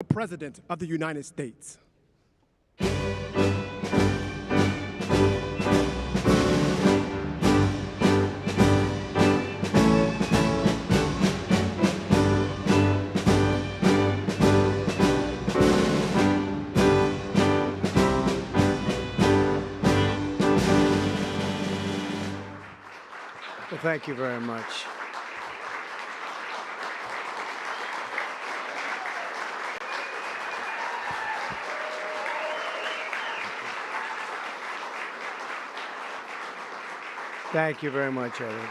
President of the United States. Well, thank you very much. Thank you very much, everyone.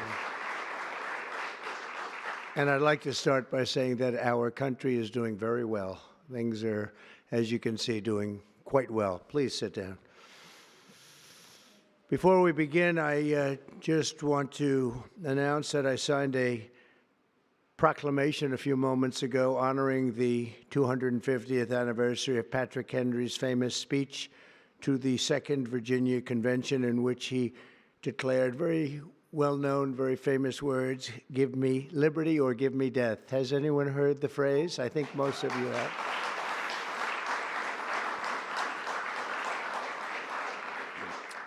And I'd like to start by saying that our country is doing very well. Things are, as you can see, doing quite well. Please sit down. Before we begin, I just want to announce that I signed a proclamation a few moments ago honoring the 250th anniversary of Patrick Henry's famous speech to the Second Virginia Convention, in which he declared very well-known, very famous words, "Give me liberty or give me death." Has anyone heard the phrase? I think most of you have.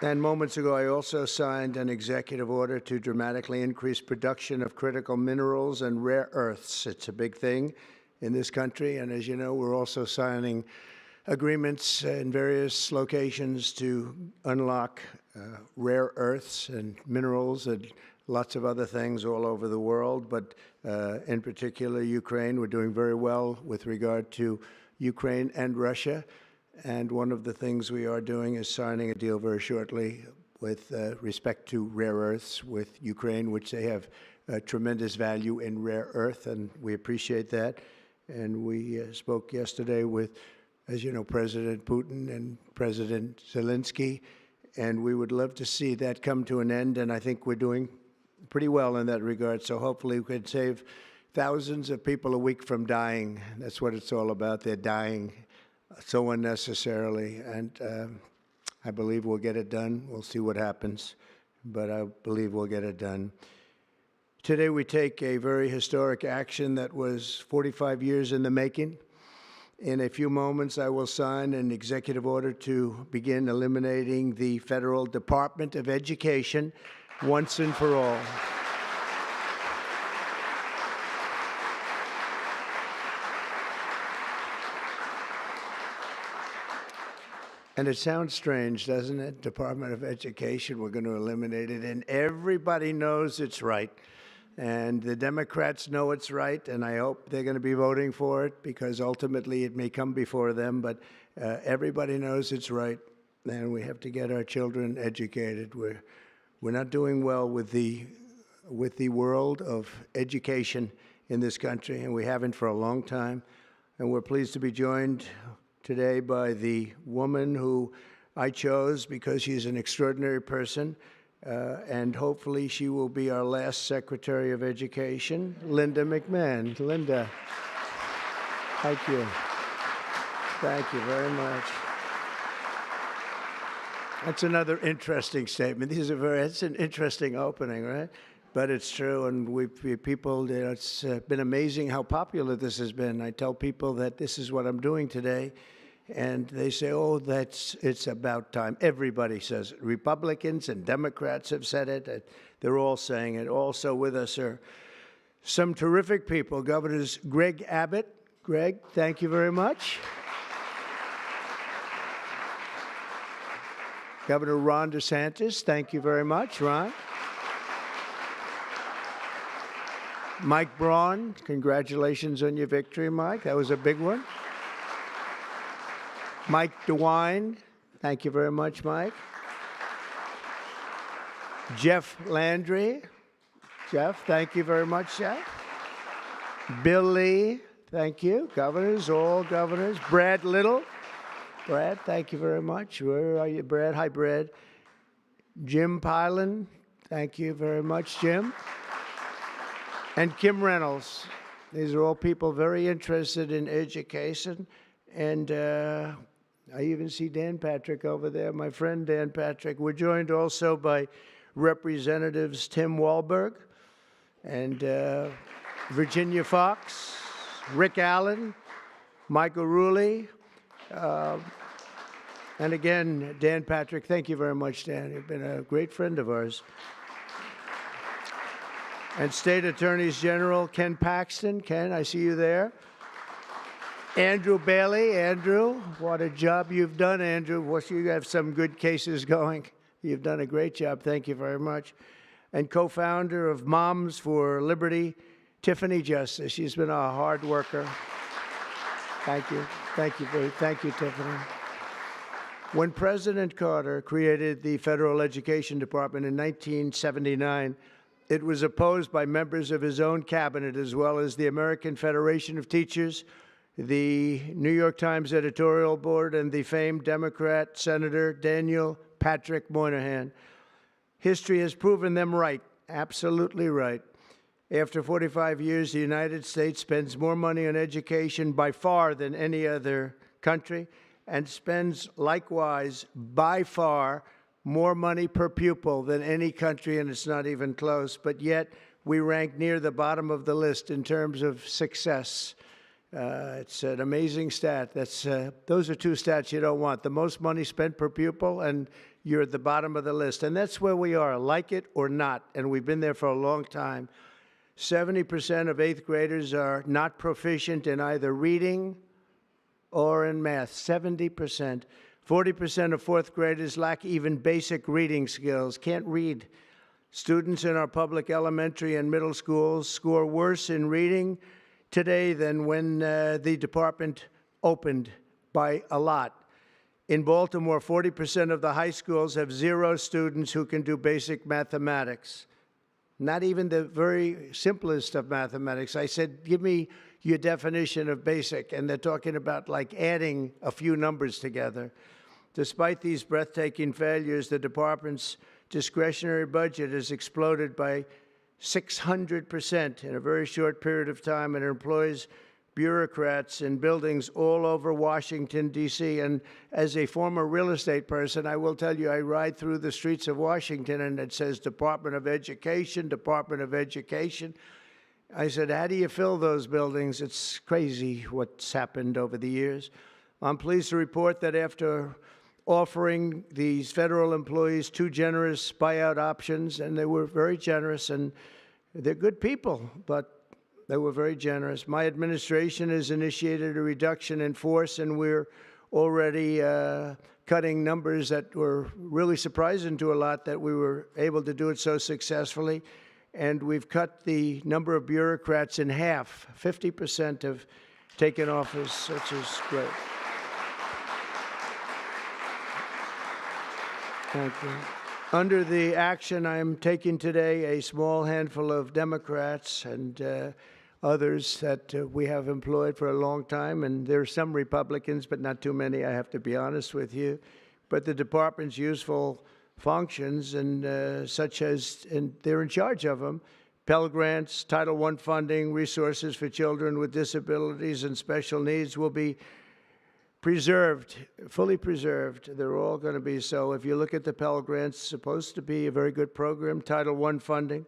And moments ago, I also signed an executive order to dramatically increase production of critical minerals and rare earths. It's a big thing in this country, and as you know, we're also signing agreements in various locations to unlock rare earths and minerals and lots of other things all over the world, but in particular Ukraine. We're doing very well with regard to Ukraine and Russia. And one of the things we are doing is signing a deal very shortly with respect to rare earths with Ukraine, which they have tremendous value in rare earth, and we appreciate that. And we spoke yesterday with, as you know, President Putin and President Zelensky, and we would love to see that come to an end, and I think we're doing pretty well in that regard. So hopefully we could save thousands of people a week from dying. That's what it's all about. They're dying so unnecessarily, and I believe we'll get it done. We'll see what happens, but I believe we'll get it done. Today we take a very historic action that was 45 years in the making. In a few moments, I will sign an executive order to begin eliminating the Federal Department of Education once and for all. And it sounds strange, doesn't it? Department of Education, we're going to eliminate it. And everybody knows it's right. And the Democrats know it's right, and I hope they're going to be voting for it, because ultimately it may come before them. But everybody knows it's right, and we have to get our children educated. We're not doing well with the world of education in this country, and we haven't for a long time. And we're pleased to be joined today by the woman who I chose because she's an extraordinary person, and hopefully she will be our last Secretary of Education, Linda McMahon. Linda, thank you. Thank you very much. That's another interesting statement. It's an interesting opening, right? But it's true, and people, it's been amazing how popular this has been. I tell people that this is what I'm doing today, and they say, oh, it's about time. Everybody says it. Republicans and Democrats have said it. They're all saying it. Also with us are some terrific people. Governors Greg Abbott. Greg, thank you very much. Governor Ron DeSantis, thank you very much, Ron. Mike Braun, congratulations on your victory, Mike. That was a big one. Mike DeWine, thank you very much, Mike. Jeff Landry. Jeff, thank you very much, Jeff. Bill Lee, thank you. Governors, all governors. Brad Little. Brad, thank you very much. Where are you, Brad? Hi, Brad. Jim Pilan, thank you very much, Jim. And Kim Reynolds. These are all people very interested in education. And I even see Dan Patrick over there, my friend Dan Patrick. We're joined also by Representatives Tim Walberg and Virginia Fox, Rick Allen, Michael Rulli, and again, Dan Patrick. Thank you very much, Dan. You've been a great friend of ours. And State Attorneys General Ken Paxton. Ken, I see you there. Andrew Bailey. Andrew, what a job you've done, Andrew. You have some good cases going. You've done a great job. Thank you very much. And co-founder of Moms for Liberty, Tiffany Justice. She's been a hard worker. Thank you. Thank you, Tiffany. When President Carter created the Federal Education Department in 1979, it was opposed by members of his own cabinet, as well as the American Federation of Teachers, the New York Times editorial board, and the famed Democrat Senator Daniel Patrick Moynihan. History has proven them right, absolutely right. After 45 years, the United States spends more money on education by far than any other country, and spends likewise by far more money per pupil than any country, and it's not even close. But yet we rank near the bottom of the list in terms of success. It's an amazing stat. Those are two stats you don't want: the most money spent per pupil, and you're at the bottom of the list. And that's where we are, like it or not, and we've been there for a long time. 70% of 8th graders are not proficient in either reading or in math. 70%. 40% of 4th graders lack even basic reading skills, can't read. Students in our public elementary and middle schools score worse in reading today than when the department opened, by a lot. In Baltimore, 40% of the high schools have 0 students who can do basic mathematics. Not even the very simplest of mathematics. I said, give me your definition of basic, and they're talking about like adding a few numbers together. Despite these breathtaking failures, the department's discretionary budget has exploded by 600% in a very short period of time, and it employs bureaucrats in buildings all over Washington, D.C. And as a former real estate person, I will tell you, I ride through the streets of Washington, and it says Department of Education, Department of Education. I said, how do you fill those buildings? It's crazy what's happened over the years. I'm pleased to report that after offering these federal employees 2 generous buyout options, and they were very generous, and they're good people, but they were very generous. My administration has initiated a reduction in force, and we're already cutting numbers that were really surprising to a lot, that we were able to do it so successfully. And we've cut the number of bureaucrats in half. 50% have taken office, which is great. Thank you. Under the action I'm taking today, a small handful of Democrats and others that we have employed for a long time, and there are some Republicans, but not too many, I have to be honest with you. But the department's useful functions, and such as, and they're in charge of them: Pell Grants, Title I funding, resources for children with disabilities and special needs will be preserved, fully preserved. They're all going to be so. If you look at the Pell Grants, it's supposed to be a very good program. Title I funding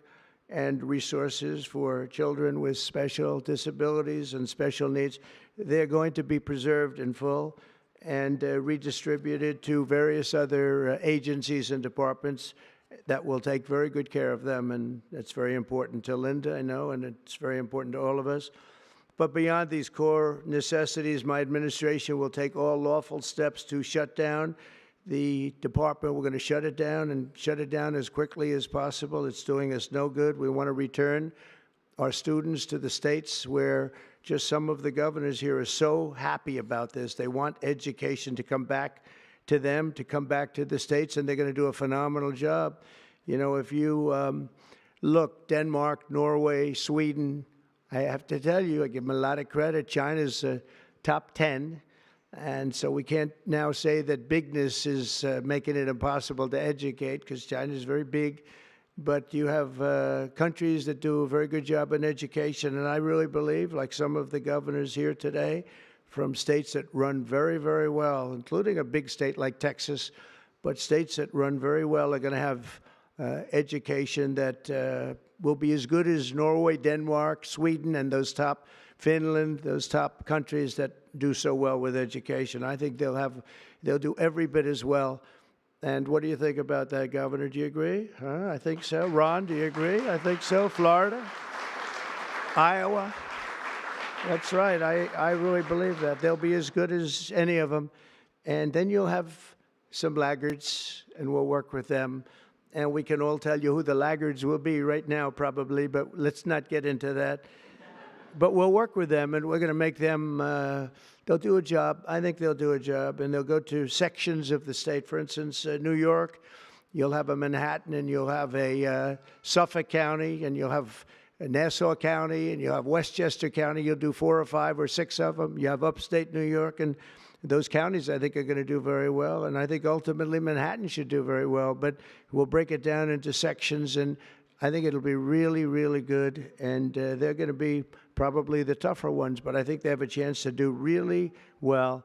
and resources for children with special disabilities and special needs, they're going to be preserved in full and redistributed to various other agencies and departments that will take very good care of them. And that's very important to Linda, I know, and it's very important to all of us. But beyond these core necessities, my administration will take all lawful steps to shut down the department. We're going to shut it down, and shut it down as quickly as possible. It's doing us no good. We want to return our students to the states, where just some of the governors here are so happy about this. They want education to come back to them, to come back to the states, and they're going to do a phenomenal job. You know, if you look, Denmark, Norway, Sweden, I have to tell you, I give them a lot of credit. China's top 10. And so we can't now say that bigness is making it impossible to educate, because China is very big. But you have countries that do a very good job in education. And I really believe, like some of the governors here today, from states that run very, very well, including a big state like Texas, but states that run very well are going to have education that will be as good as Norway, Denmark, Sweden, and those top Finland, those top countries that do so well with education. I think they'll do every bit as well. And what do you think about that, Governor? Do you agree? Huh? I think so. Ron, do you agree? I think so. Florida? Iowa? That's right. I really believe that. They'll be as good as any of them. And then you'll have some laggards, and we'll work with them. And we can all tell you who the laggards will be right now, probably, but let's not get into that. But we'll work with them, and we're going to make them, they'll do a job. I think they'll do a job, and they'll go to sections of the state. For instance, New York, you'll have a Manhattan, and you'll have a Suffolk County, and you'll have Nassau County, and you'll have Westchester County. You'll do 4 or 5 or 6 of them. You have upstate New York, and those counties, I think, are going to do very well. And I think ultimately Manhattan should do very well. But we'll break it down into sections, and I think it'll be really, really good. And they're going to be probably the tougher ones, but I think they have a chance to do really well.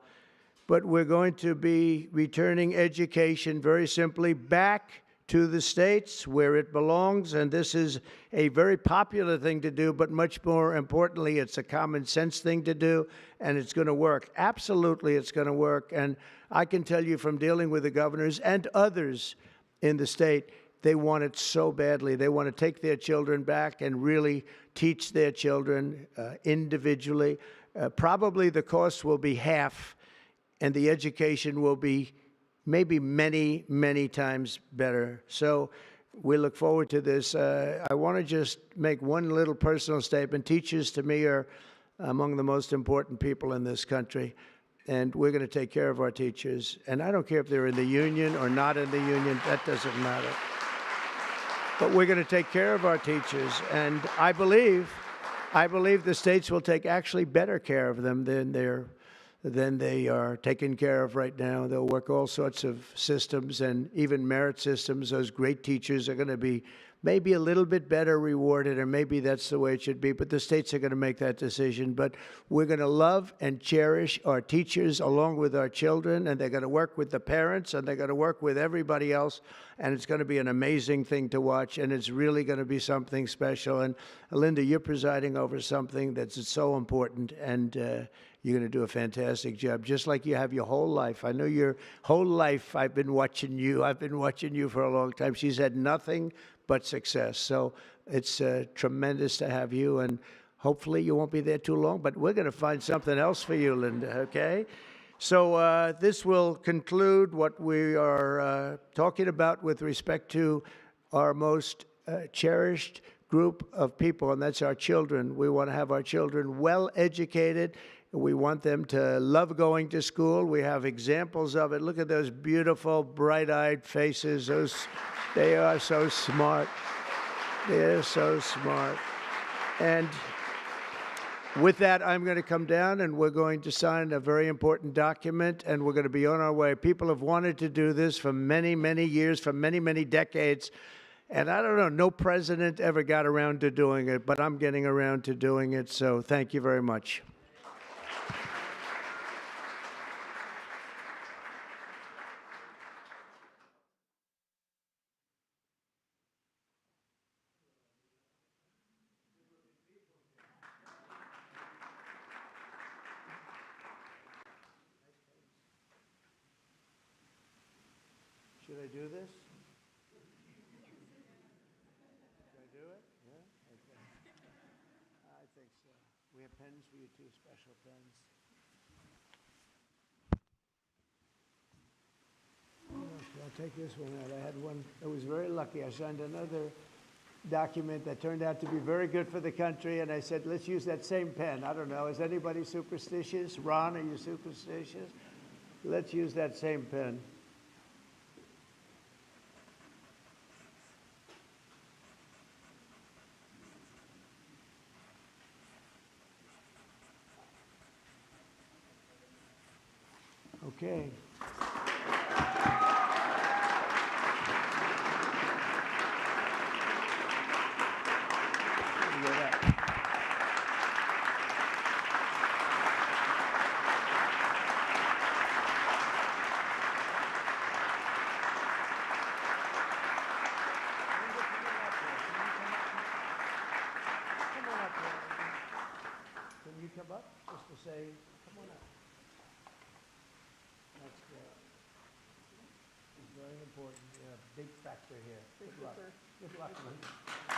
But we're going to be returning education very simply back to the states where it belongs, and this is a very popular thing to do, but much more importantly, it's a common sense thing to do, and it's going to work. Absolutely, it's going to work. And I can tell you from dealing with the governors and others in the state, they want it so badly. They want to take their children back and really teach their children individually. Probably the cost will be half, and the education will be maybe many, many times better. So we look forward to this. I want to just make one little personal statement. Teachers, to me, are among the most important people in this country, and we're going to take care of our teachers. And I don't care if they're in the union or not in the union. That doesn't matter. But we're going to take care of our teachers, and I believe the states will take actually better care of them than they are taken care of right now. They'll work all sorts of systems and even merit systems. Those great teachers are going to be maybe a little bit better rewarded, or maybe that's the way it should be, but the states are going to make that decision. But we're going to love and cherish our teachers along with our children, and they're going to work with the parents, and they're going to work with everybody else, and it's going to be an amazing thing to watch, and it's really going to be something special. And Linda, you're presiding over something that's so important, and you're going to do a fantastic job, just like you have your whole life. I know your whole life I've been watching you. I've been watching you for a long time. She's had nothing but success. So it's tremendous to have you, and hopefully you won't be there too long, but we're going to find something else for you, Linda, okay? So this will conclude what we are talking about with respect to our most cherished group of people, and that's our children. We want to have our children well educated. We want them to love going to school. We have examples of it. Look at those beautiful, bright-eyed faces. They are so smart. They're so smart. And with that, I'm going to come down, and we're going to sign a very important document, and we're going to be on our way. People have wanted to do this for many, many years, for many, many decades. And I don't know, no president ever got around to doing it, but I'm getting around to doing it. So thank you very much. Should I do this? Should I do it? Yeah? Okay. I think so. We have pens for you too, special pens. I'll take this one out. I had one that was very lucky. I signed another document that turned out to be very good for the country, and I said, let's use that same pen. I don't know, is anybody superstitious? Ron, are you superstitious? Let's use that same pen. Okay. Can you important, big factor here. Good luck. Good luck, Lynn.